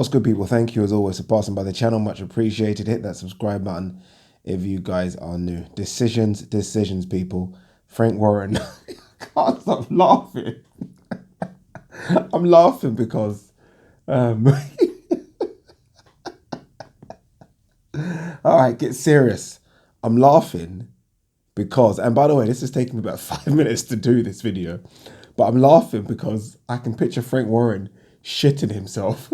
What's good, people? Thank you as always for passing by the channel. Much appreciated. Hit that subscribe button if you guys are new. Decisions, people. Frank Warren. I can't stop laughing. I'm laughing because all right, get serious. I'm laughing because, and by the way, this is taking me about 5 minutes to do this video, but I'm laughing because I can picture Frank Warren shitting himself.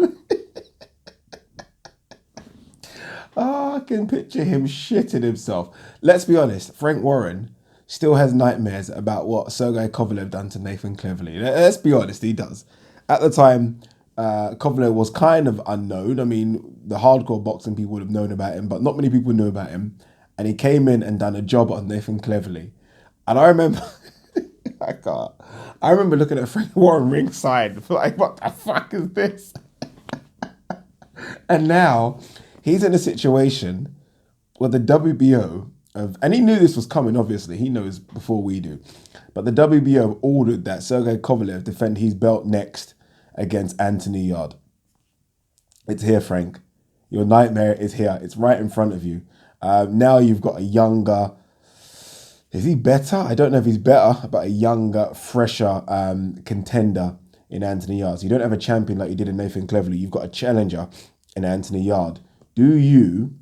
Oh, I can picture him shitting himself. Let's be honest, Frank Warren still has nightmares about what Sergey Kovalev done to Nathan Cleverly. Let's be honest, he does. At the time, Kovalev was kind of unknown. I mean, the hardcore boxing people would have known about him, but not many people knew about him. And he came in and done a job on Nathan Cleverly. And I remember, I remember looking at Frank Warren ringside, like, what the fuck is this? And now he's in a situation where the WBO and he knew this was coming, obviously. He knows before we do. But the WBO ordered that Sergey Kovalev defend his belt next against Anthony Yarde. It's here, Frank. Your nightmare is here. It's right in front of you. Now you've got a younger... Is he better? I don't know if he's better, but a younger, fresher contender in Anthony Yarde. So you don't have a champion like you did in Nathan Cleverly. You've got a challenger in Anthony Yarde. Do you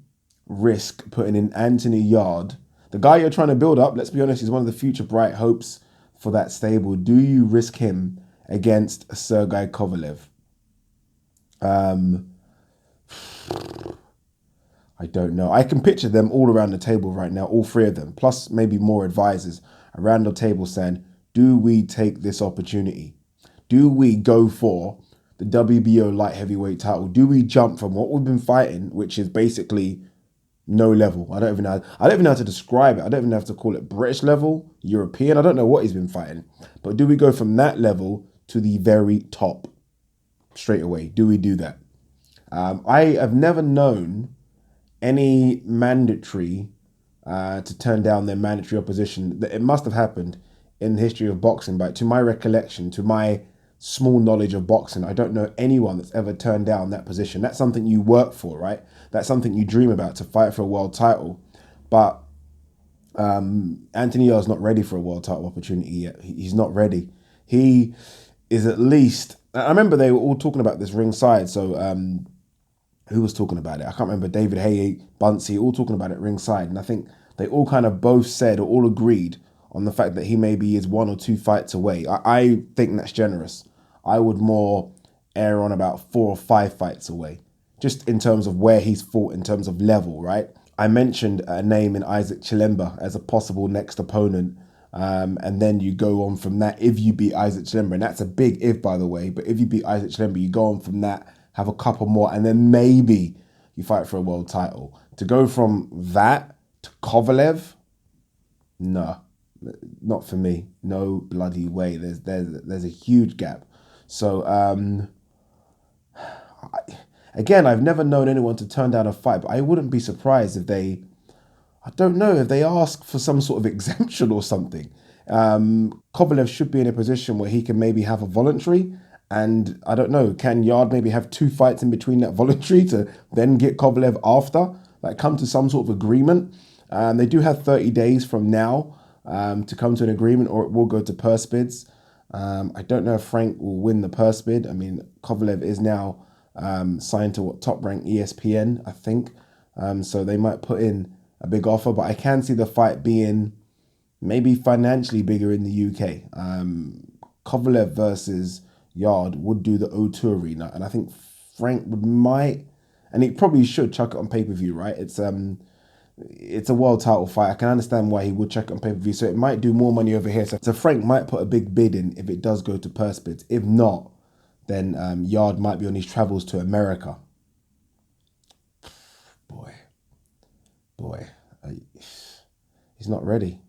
risk putting in Anthony Yarde, the guy you're trying to build up? Let's be honest, he's one of the future bright hopes for that stable. Do you risk him against Sergey Kovalev? I don't know. I can picture them all around the table right now, all three of them, plus maybe more advisors around the table saying, do we take this opportunity? Do we go for the WBO light heavyweight title? Do we jump from what we've been fighting, which is basically no level? I don't even know how to describe it. I don't even have to call it British level, European. I don't know what he's been fighting. But do we go from that level to the very top straight away? Do we do that? I have never known any mandatory to turn down their mandatory opposition. It must have happened in the history of boxing, but to my recollection, to my small knowledge of boxing, I don't know anyone that's ever turned down that position. That's something you work for, right? That's something you dream about, to fight for a world title. But Anthony Yarde's not ready for a world title opportunity yet. He's not ready. He is at least... I remember they were all talking about this ringside. So who was talking about it? I can't remember. David Haye, Bunsey, all talking about it ringside. And I think they all kind of both said, or all agreed on the fact that he maybe is 1 or 2 fights away. I think that's generous. I would more err on about 4 or 5 fights away, just in terms of where he's fought, in terms of level, right? I mentioned a name in Isaac Chilemba as a possible next opponent. And then you go on from that if you beat Isaac Chilemba. And that's a big if, by the way. But if you beat Isaac Chilemba, you go on from that, have a couple more, and then maybe you fight for a world title. To go from that to Kovalev, no. Not for me. No bloody way. There's a huge gap. So again, I've never known anyone to turn down a fight, but I wouldn't be surprised if they, I don't know, if they ask for some sort of exemption or something. Kovalev should be in a position where he can maybe have a voluntary, and I don't know, can Yarde maybe have 2 fights in between that voluntary to then get Kovalev after? Like, come to some sort of agreement. They do have 30 days from now to come to an agreement, or it will go to purse bids. I don't know if Frank will win the purse bid. I mean, Kovalev is now signed to Top Rank ESPN, I think. So they might put in a big offer, but I can see the fight being maybe financially bigger in the UK. Kovalev versus Yarde would do the O2 Arena, and I think Frank might, and he probably should chuck it on pay-per-view, right? It's a world title fight. I can understand why he would check it on pay-per-view, so it might do more money over here. So Frank might put a big bid in if it does go to purse bids. If not, then Yarde might be on his travels to America. Boy, he's not ready.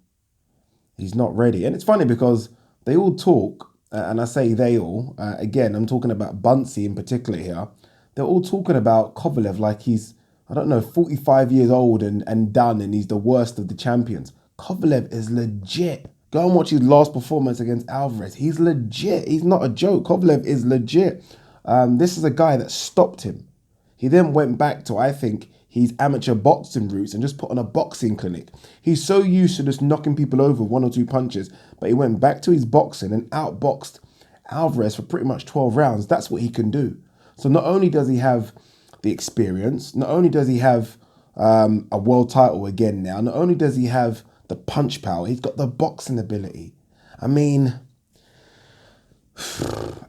He's not ready. And it's funny because they all talk, and I say they all, again, I'm talking about Bunsey in particular here. They're all talking about Kovalev like he's, I don't know, 45 years old and done, and he's the worst of the champions. Kovalev is legit. Go and watch his last performance against Alvarez. He's legit. He's not a joke. Kovalev is legit. This is a guy that stopped him. He then went back to, I think, his amateur boxing roots and just put on a boxing clinic. He's so used to just knocking people over 1 or 2 punches, but he went back to his boxing and outboxed Alvarez for pretty much 12 rounds. That's what he can do. So not only does he have the experience, not only does he have a world title again now, not only does he have the punch power, he's got the boxing ability. I mean,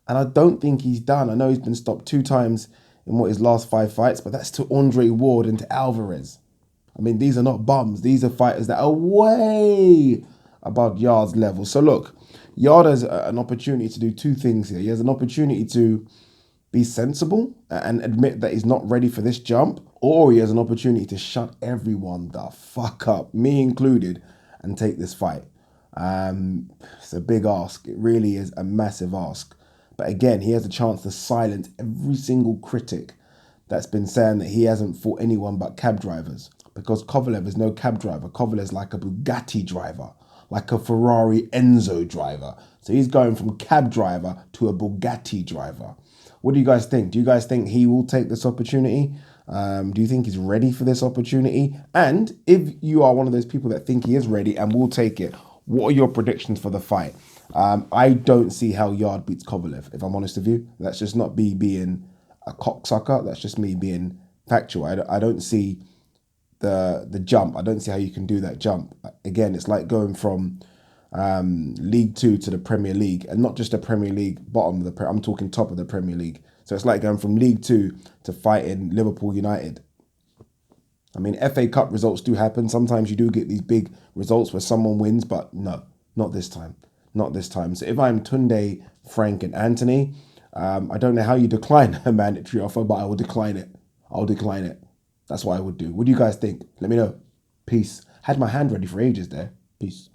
and I don't think he's done. I know he's been stopped 2 times in his last 5 fights, but that's to Andre Ward and to Alvarez. I mean, these are not bums. These are fighters that are way above Yarde's level. So look, Yarde has an opportunity to do 2 things here. He has an opportunity to be sensible and admit that he's not ready for this jump, or he has an opportunity to shut everyone the fuck up, me included, and take this fight. It's a big ask. It really is a massive ask. But again, he has a chance to silence every single critic that's been saying that he hasn't fought anyone but cab drivers. Because Kovalev is no cab driver. Kovalev is like a Bugatti driver, like a Ferrari Enzo driver. So he's going from cab driver to a Bugatti driver. What do you guys think? Do you guys think he will take this opportunity? Do you think he's ready for this opportunity? And if you are one of those people that think he is ready and will take it, what are your predictions for the fight? I don't see how Yarde beats Kovalev, if I'm honest with you. That's just not me being a cocksucker. That's just me being factual. I don't see the jump. I don't see how you can do that jump. Again, it's like going from League 2 to the Premier League, and not just the Premier League bottom of the I'm talking top of the Premier League. So it's like going from League 2 to fighting Liverpool United. I mean, FA Cup results do happen. Sometimes you do get these big results where someone wins, but no, not this time. Not this time. So if I'm Tunde, Frank and Anthony, I don't know how you decline a mandatory offer, but I will decline it. I'll decline it. That's what I would do. What do you guys think? Let me know. Peace. Had my hand ready for ages there. Peace.